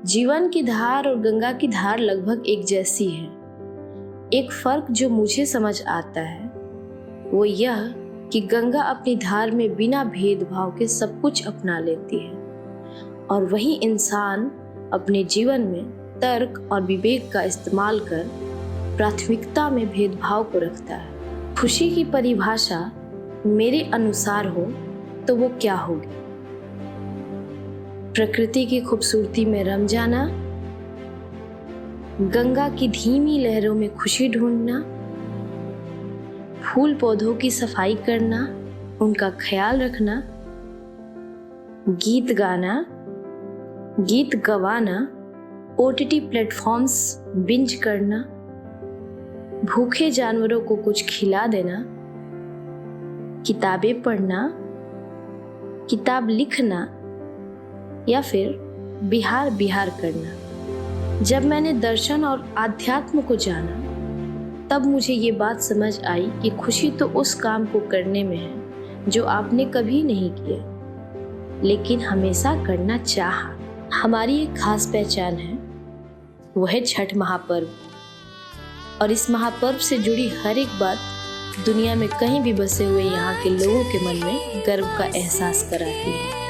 जीवन की धार और गंगा की धार लगभग एक जैसी है। एक फर्क जो मुझे समझ आता है वो यह कि गंगा अपनी धार में बिना भेदभाव के सब कुछ अपना लेती है और वही इंसान अपने जीवन में तर्क और विवेक का इस्तेमाल कर प्राथमिकता में भेदभाव को रखता है। खुशी की परिभाषा मेरे अनुसार हो तो वो क्या होगी? प्रकृति की खूबसूरती में रम जाना, गंगा की धीमी लहरों में खुशी ढूंढना, फूल पौधों की सफाई करना, उनका ख्याल रखना, गीत गाना, गीत गवाना, OTT प्लेटफॉर्म्स बिंज करना, भूखे जानवरों को कुछ खिला देना, किताबें पढ़ना, किताब लिखना या फिर बिहार बिहार करना। जब मैंने दर्शन और आध्यात्म को जाना तब मुझे ये बात समझ आई कि खुशी तो उस काम को करने में है जो आपने कभी नहीं किया लेकिन हमेशा करना चाहा। हमारी एक खास पहचान है, वो है छठ महापर्व, और इस महापर्व से जुड़ी हर एक बात दुनिया में कहीं भी बसे हुए यहाँ के लोगों के मन में गर्व का एहसास कराती है।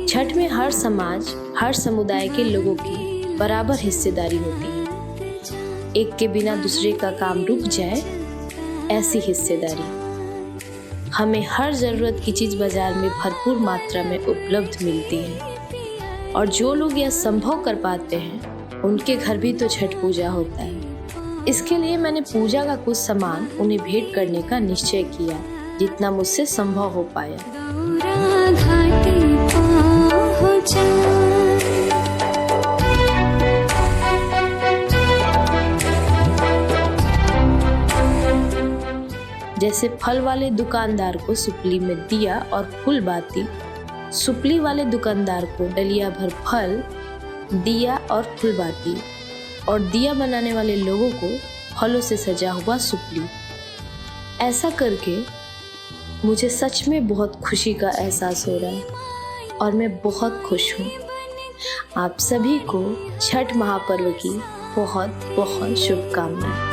छठ में हर समाज, हर समुदाय के लोगों की बराबर हिस्सेदारी होती है। एक के बिना दूसरे का काम रुक जाए, ऐसी हिस्सेदारी। हमें हर जरूरत की चीज बाजार में भरपूर मात्रा में उपलब्ध मिलती है और जो लोग यह संभव कर पाते हैं उनके घर भी तो छठ पूजा होता है। इसके लिए मैंने पूजा का कुछ सामान उन्हें भेंट करने का निश्चय किया, जितना मुझसे संभव हो पाया। जैसे फल वाले दुकानदार को सुपली में दिया और फूल बाती, सुपली वाले दुकानदार को डलिया भर फल, दिया और फूल बाती, और दिया बनाने वाले लोगों को फलों से सजा हुआ सुपली। ऐसा करके मुझे सच में बहुत खुशी का एहसास हो रहा है और मैं बहुत खुश हूँ। आप सभी को छठ महापर्व की बहुत बहुत शुभकामनाएं।